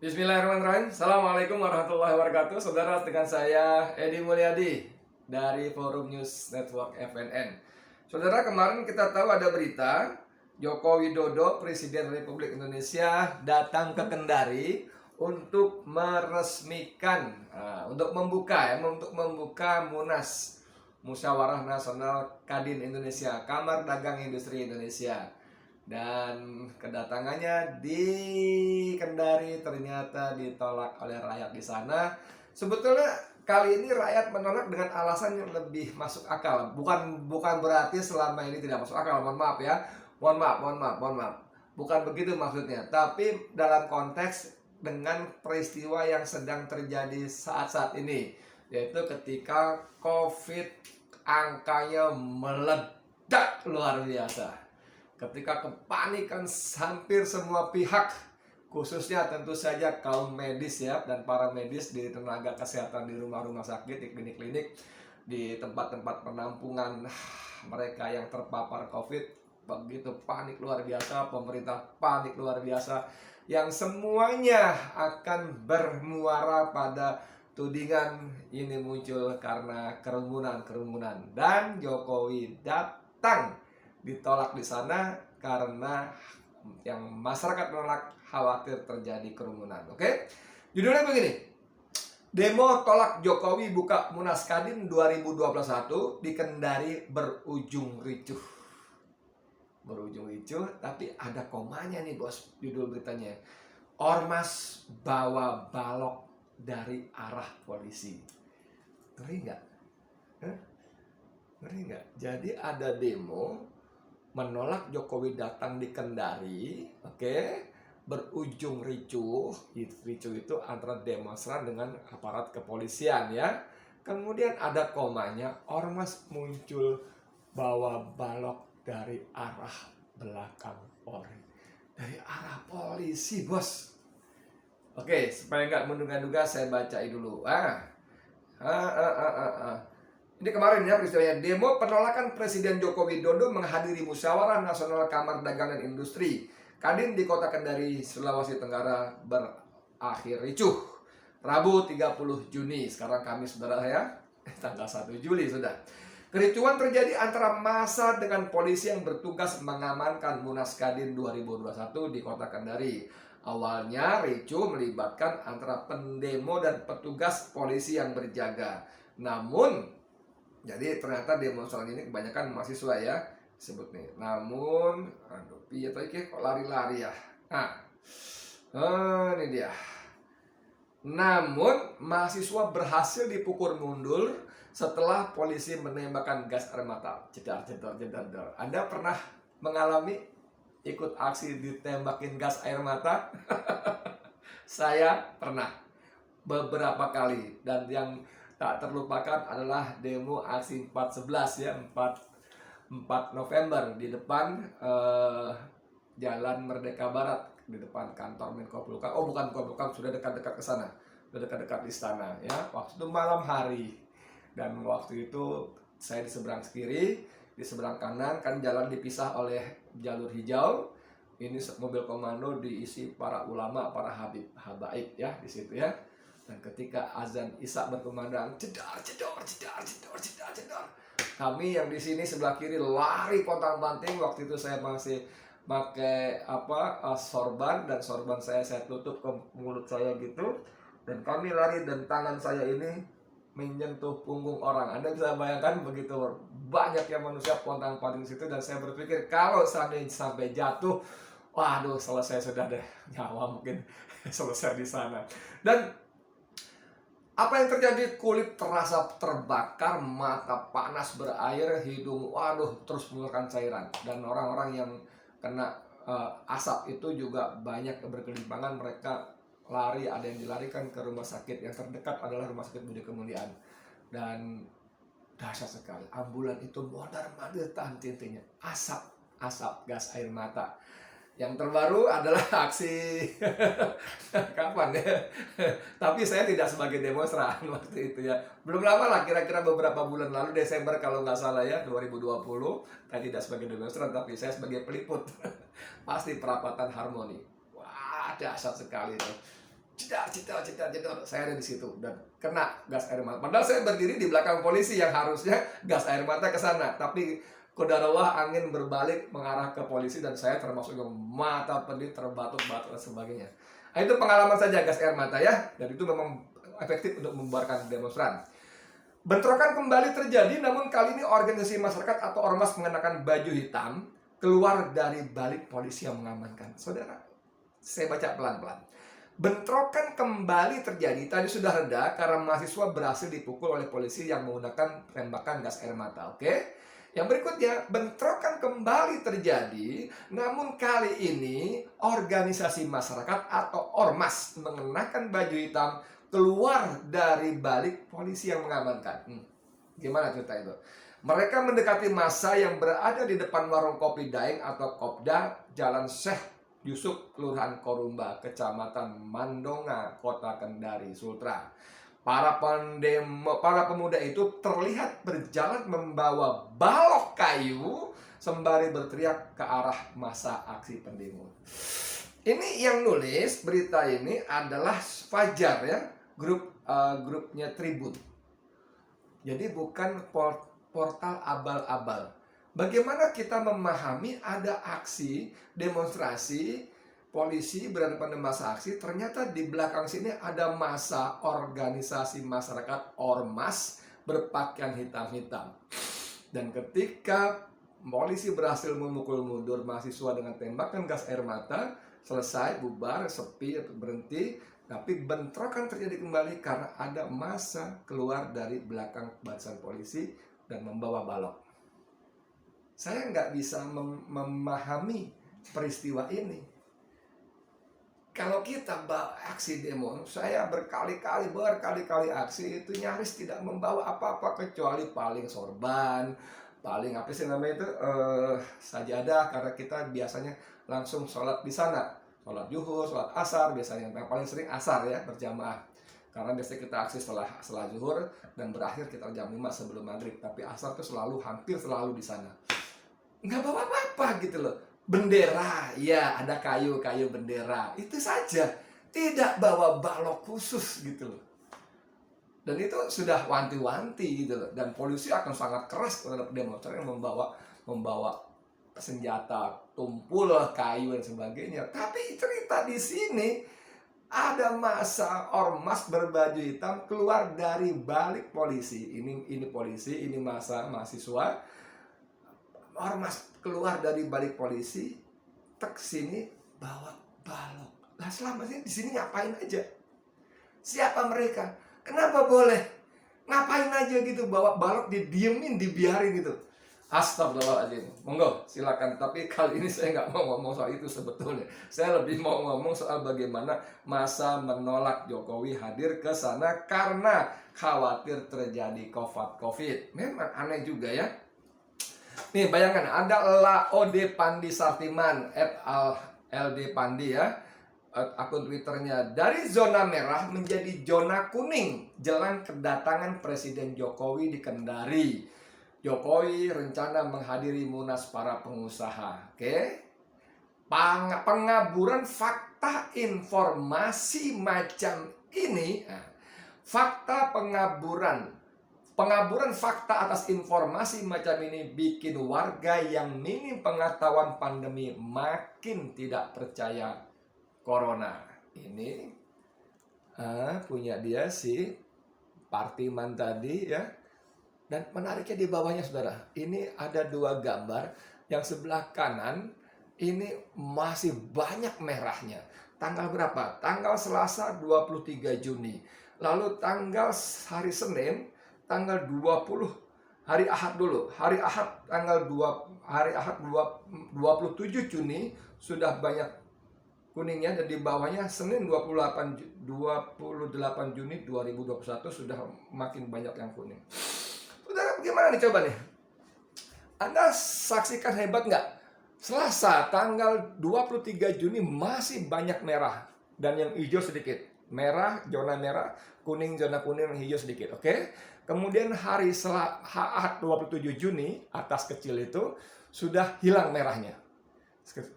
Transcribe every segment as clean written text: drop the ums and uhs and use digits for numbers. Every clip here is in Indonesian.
Bismillahirrahmanirrahim. Assalamualaikum warahmatullahi wabarakatuh. Saudara, dengan saya Edi Mulyadi dari Forum News Network FNN. Saudara, kemarin kita tahu ada berita Joko Widodo, Presiden Republik Indonesia, datang ke Kendari untuk meresmikan, untuk membuka Munas, Musyawarah Nasional Kadin Indonesia, Kamar Dagang Industri Indonesia. Dan kedatangannya di Kendari ternyata ditolak oleh rakyat di sana. Sebetulnya kali ini rakyat menolak dengan alasan yang lebih masuk akal. Bukan berarti selama ini tidak masuk akal. Mohon maaf ya. Mohon maaf. Bukan begitu maksudnya. Tapi dalam konteks dengan peristiwa yang sedang terjadi saat-saat ini, yaitu ketika COVID angkanya meledak luar biasa. Ketika kepanikan hampir semua pihak, khususnya tentu saja kaum medis ya, dan para medis di tenaga kesehatan di rumah-rumah sakit, di klinik-klinik, di tempat-tempat penampungan mereka yang terpapar COVID, begitu panik luar biasa, pemerintah panik luar biasa, yang semuanya akan bermuara pada tudingan ini muncul karena kerumunan. Dan Jokowi datang ditolak di sana karena yang masyarakat menolak, khawatir terjadi kerumunan. Oke? Judulnya begini. Demo tolak Jokowi buka Munas Kadin 2021 di Kendari berujung ricuh. Tapi ada komanya nih bos, judul beritanya. Ormas bawa balok dari arah polisi. Ngeri nggak? Ngeri nggak? Jadi ada demo menolak Jokowi datang di Kendari, berujung ricuh. Ricuh itu antara demonstran dengan aparat kepolisian ya. Kemudian ada komanya, ormas muncul bawa balok dari arah belakang Polri. Dari arah polisi, bos. Oke, supaya nggak menduga-duga saya bacain dulu. Ini kemarin ya peristiwanya, demo penolakan Presiden Joko Widodo menghadiri Musyawarah Nasional Kamar Dagang dan Industri Kadin di Kota Kendari, Sulawesi Tenggara berakhir ricuh. Rabu 30 Juni, sekarang Kamis saudara ya, tanggal 1 Juli sudah. Kericuhan terjadi antara massa dengan polisi yang bertugas mengamankan Munas Kadin 2021 di Kota Kendari. Awalnya ricuh melibatkan antara pendemo dan petugas polisi yang berjaga. Namun jadi ternyata demonstran ini kebanyakan mahasiswa ya, sebut nih. Namun, piye kok lari-lari ya. Ini dia. Namun mahasiswa berhasil dipukul mundur setelah polisi menembakkan gas air mata. Jedar. Anda pernah mengalami ikut aksi ditembakin gas air mata? Saya pernah beberapa kali, dan yang tak terlupakan adalah demo aksi 4/11 ya, 4 November di depan Jalan Merdeka Barat, di depan kantor Menko Polhukam. Oh, bukan Menko Polhukam, sudah dekat-dekat ke sana. Sudah dekat-dekat istana ya. Waktu itu malam hari. Dan waktu itu saya di seberang kiri, di seberang kanan kan jalan dipisah oleh jalur hijau. Ini mobil komando diisi para ulama, para habaib ya di situ ya. Dan ketika azan Isya berkumandang, jedar. Kami yang di sini sebelah kiri lari pontang-panting. Waktu itu saya masih pakai sorban, dan sorban saya tutup ke mulut saya gitu. Dan kami lari, dan tangan saya ini menyentuh punggung orang. Anda bisa bayangkan begitu banyaknya manusia pontang-panting situ, dan saya berpikir kalau seandainya sampai jatuh, waduh, selesai sudah deh, nyawa mungkin selesai di sana. Dan apa yang terjadi? Kulit terasa terbakar, mata panas berair, hidung terus mengeluarkan cairan. Dan orang-orang yang kena asap itu juga banyak berkelimpangan, mereka lari, ada yang dilarikan ke rumah sakit. Yang terdekat adalah Rumah Sakit Budi Kemuliaan. Dan dahsyat sekali, ambulan itu mondar-mandir tahan tintinya, asap gas air mata. Yang terbaru adalah aksi kapan ya? Tapi saya tidak sebagai demonstran waktu itu ya. Belum lama lah, kira-kira beberapa bulan lalu, Desember kalau nggak salah ya, 2020. Saya tidak sebagai demonstran, tapi saya sebagai peliput. Pasti perapatan Harmoni. Wah, dahsyat sekali tuh. Jedor. Saya ada di situ dan kena gas air mata. Padahal saya berdiri di belakang polisi yang harusnya gas air mata ke sana, tapi qadarullah angin berbalik mengarah ke polisi dan saya termasuk yang mata pedih, terbatuk-batuk dan sebagainya. Nah, itu pengalaman saja gas air mata ya, dan itu memang efektif untuk membubarkan demonstran. Bentrokan kembali terjadi, namun kali ini organisasi masyarakat atau ormas mengenakan baju hitam keluar dari balik polisi yang mengamankan. Saudara, saya baca pelan-pelan. Bentrokan kembali terjadi, tadi sudah reda karena mahasiswa berhasil dipukul oleh polisi yang menggunakan tembakan gas air mata. Oke? Yang berikutnya, bentrokan kembali terjadi, namun kali ini organisasi masyarakat atau ormas mengenakan baju hitam keluar dari balik polisi yang mengamankan. Gimana cerita itu? Mereka mendekati massa yang berada di depan warung kopi Daeng atau Kopda, Jalan Syekh Yusuf, Kelurahan Korumba, Kecamatan Mandonga, Kota Kendari, Sultra. Para pemuda itu terlihat berjalan membawa balok kayu sembari berteriak ke arah massa aksi pendemo. Ini yang nulis berita ini adalah Fajar ya, grupnya Tribun. Jadi bukan portal abal-abal. Bagaimana kita memahami ada aksi demonstrasi, polisi berada pada masa aksi, ternyata di belakang sini ada massa organisasi masyarakat ormas berpakaian hitam-hitam. Dan ketika polisi berhasil memukul mundur mahasiswa dengan tembakan gas air mata, selesai, bubar, sepi, berhenti, tapi bentrokan terjadi kembali karena ada massa keluar dari belakang barisan polisi dan membawa balok. Saya nggak bisa memahami peristiwa ini. Kalau kita aksi demo, saya berkali-kali aksi itu nyaris tidak membawa apa-apa kecuali paling sorban, paling apa sih namanya itu sajadah, karena kita biasanya langsung sholat di sana, sholat zuhur, sholat asar, biasanya yang paling sering asar ya, berjamaah. Karena biasanya kita aksi setelah zuhur dan berakhir kita jam 5 sebelum maghrib, tapi asar itu hampir selalu di sana. Nggak bawa apa-apa gitu loh. Bendera, ya ada kayu bendera, itu saja. Tidak bawa balok khusus gitu loh. Dan itu sudah wanti-wanti gitu loh. Dan polisi akan sangat keras terhadap demonstran yang membawa senjata, tumpul, kayu dan sebagainya. Tapi cerita di sini ada massa ormas berbaju hitam keluar dari balik polisi. Ini polisi, ini massa mahasiswa. Ormas keluar dari balik polisi, tek sini bawa balok. Nah, selama ini di sini ngapain aja? Siapa mereka? Kenapa boleh? Ngapain aja gitu bawa balok, didiemin, dibiarin gitu. Astagfirullahaladzim. Monggo, silakan. Tapi kali ini saya nggak mau ngomong soal itu sebetulnya. Saya lebih mau ngomong soal bagaimana massa menolak Jokowi hadir ke sana karena khawatir terjadi COVID. Memang aneh juga ya. Nih bayangkan ada Laode Pandi Sartiman @LD Pandi ya, akun Twitternya, dari zona merah menjadi zona kuning jelang kedatangan Presiden Jokowi di Kendari. Jokowi rencana menghadiri munas para pengusaha. Oke. Pengaburan fakta informasi macam ini, fakta pengaburan fakta atas informasi macam ini bikin warga yang minim pengetahuan pandemi makin tidak percaya corona. Ini punya dia si Partiman tadi ya. Dan menariknya di bawahnya saudara, ini ada dua gambar. Yang sebelah kanan ini masih banyak merahnya. Tanggal berapa? Tanggal Selasa 23 Juni. Lalu tanggal hari Senin tanggal 20, hari Ahad dulu. Hari Ahad 27 Juni sudah banyak kuningnya, dan di bawahnya Senin 28 Juni 2021 sudah makin banyak yang kuning. Saudara, bagaimana nih coba nih? Anda saksikan hebat nggak? Selasa tanggal 23 Juni masih banyak merah dan yang hijau sedikit. Merah, zona merah, kuning, zona kuning, hijau sedikit. Oke? Kemudian hari Ahad 27 Juni, atas kecil itu sudah hilang merahnya.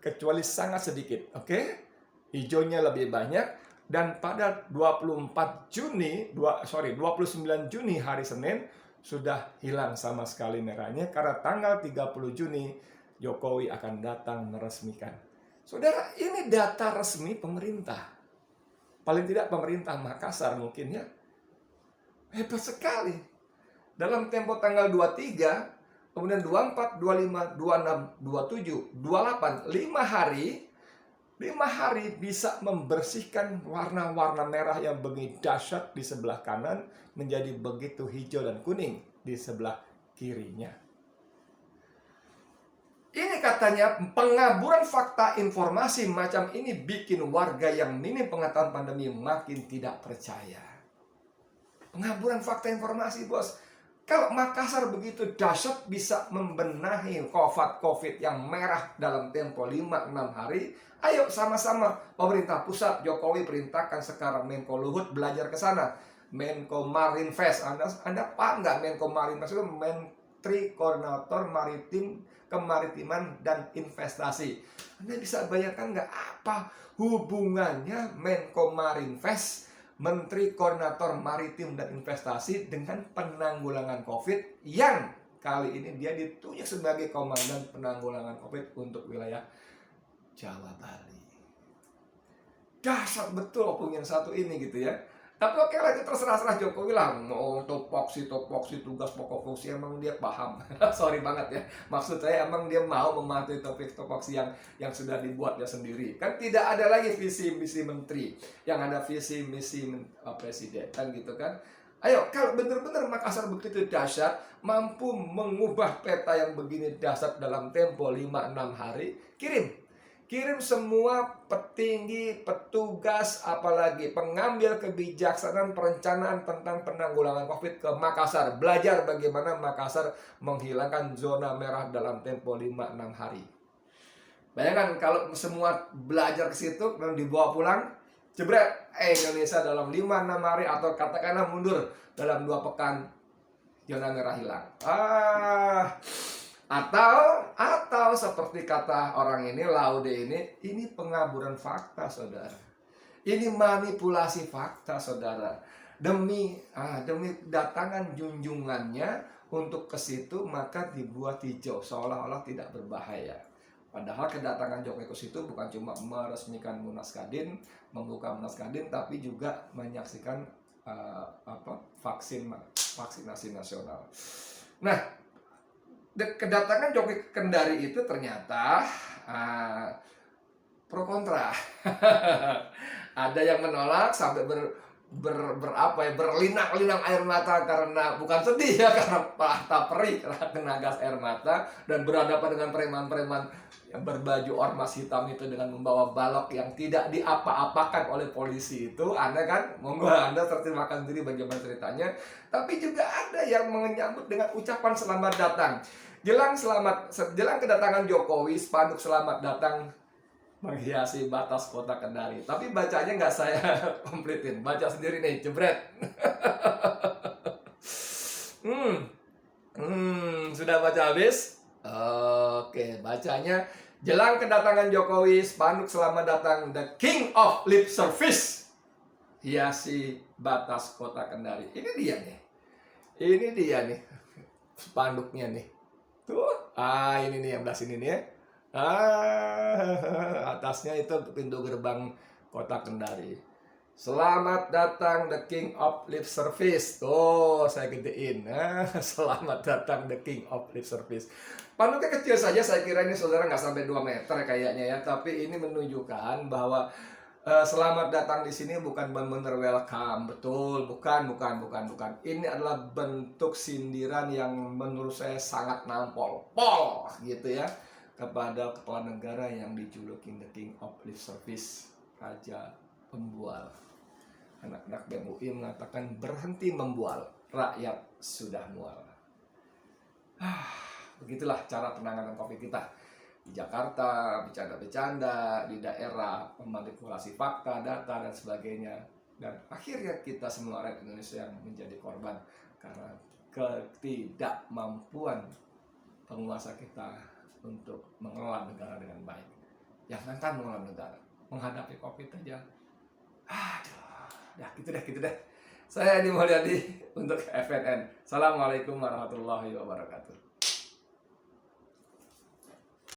Kecuali sangat sedikit. Oke? Hijaunya lebih banyak. Dan pada 29 Juni hari Senin sudah hilang sama sekali merahnya, karena tanggal 30 Juni Jokowi akan datang meresmikan. Saudara, ini data resmi pemerintah. Paling tidak pemerintah Makassar mungkin ya. Hebat sekali. Dalam tempo tanggal 23, kemudian 24, 25, 26, 27, 28, 5 hari bisa membersihkan warna-warna merah yang begitu dahsyat di sebelah kanan menjadi begitu hijau dan kuning di sebelah kirinya. Ini katanya pengaburan fakta informasi macam ini bikin warga yang minim pengetahuan pandemi makin tidak percaya. Pengaburan fakta informasi, bos. Kalau Makassar begitu dahsyat bisa membenahi COVID yang merah dalam tempo 5-6 hari, ayo sama-sama pemerintah pusat, Jokowi perintahkan sekarang Menko Luhut belajar ke sana. Menko Marinvest, Anda paham nggak Menko Marinvest itu? Menteri Koordinator Maritim, Kemaritiman dan Investasi. Anda bisa bayangkan nggak apa hubungannya Menko Marinvest, Menteri Koordinator Maritim dan Investasi, dengan penanggulangan COVID yang kali ini dia ditunjuk sebagai Komandan Penanggulangan COVID untuk wilayah Jawa Bali. Dahsyat betul hubungan satu ini gitu ya. Tapi oke lah, itu terserah Jokowi lah. Mau topoksi, tugas pokok fungsi, emang dia paham. Sorry banget ya. Maksud saya emang dia mau mematuhi topoksi yang sudah dibuatnya sendiri. Kan tidak ada lagi visi misi menteri. Yang ada visi misi presiden kan gitu kan. Ayo, kalau benar-benar Makassar begitu dahsyat, mampu mengubah peta yang begini dahsyat dalam tempo 5-6 hari, kirim semua petinggi, petugas, apalagi pengambil kebijaksanaan perencanaan tentang penanggulangan COVID ke Makassar. Belajar bagaimana Makassar menghilangkan zona merah dalam tempo 5-6 hari. Bayangkan kalau semua belajar ke situ dan dibawa pulang, jebret, Indonesia dalam 5-6 hari atau katakanlah mundur dalam 2 pekan, zona merah hilang. Atau seperti kata orang ini, Laude ini pengaburan fakta, saudara. Ini manipulasi fakta, saudara. Demi datangan junjungannya untuk ke situ, maka dibuat hijau seolah-olah tidak berbahaya. Padahal kedatangan Jokowi ke situ bukan cuma meresmikan Munas Kadin, membuka Munas Kadin, tapi juga menyaksikan vaksinasi nasional. Nah, kedatangan Jokowi ke Kendari itu ternyata pro kontra. Ada yang menolak sampai berlinang-linang air mata, karena bukan sedih ya, karena patah perih karena kena gas air mata, dan berhadapan dengan preman-preman yang berbaju ormas hitam itu dengan membawa balok yang tidak diapa-apakan oleh polisi itu. Anda kan, monggo Anda terjemahkan sendiri bagaimana ceritanya. Tapi juga ada yang menyambut dengan ucapan selamat datang. Jelang kedatangan Jokowi, spanduk selamat datang menghiasi batas kota Kendari. Tapi bacanya nggak saya kompletin, baca sendiri nih, jebret. Sudah baca habis? Oke, bacanya. Jelang kedatangan Jokowi, spanduk selamat datang, the King of Lip Service, hiasi batas kota Kendari. Ini dia nih spanduknya nih. Tuh, ini nih yang belah sini nih ya. Atasnya itu pintu gerbang kota Kendari. Selamat datang the King of Lip Service. Tuh, saya gedein. Selamat datang the King of Lip Service. Panduknya kecil saja, saya kira ini saudara nggak sampai 2 meter kayaknya ya. Tapi ini menunjukkan bahwa selamat datang di sini bukan benar-benar welcome. Betul, bukan. Ini adalah bentuk sindiran yang menurut saya sangat nampol. Gitu ya. Kepada kepala negara yang dijuluki the King of Lip Service, Raja Pembual. Anak-anak BEM UI mengatakan berhenti membual, rakyat sudah mual. Begitulah cara penanganan COVID kita. Di Jakarta, bercanda-bercanda, di daerah memanipulasi fakta, data, dan sebagainya. Dan akhirnya kita semua rakyat Indonesia yang menjadi korban karena ketidakmampuan penguasa kita untuk mengelola negara dengan baik. Jangankan mengelola negara, menghadapi COVID aja Aduh, gitu dah. Saya Edi Mulyadi untuk FNN. Assalamualaikum warahmatullahi wabarakatuh.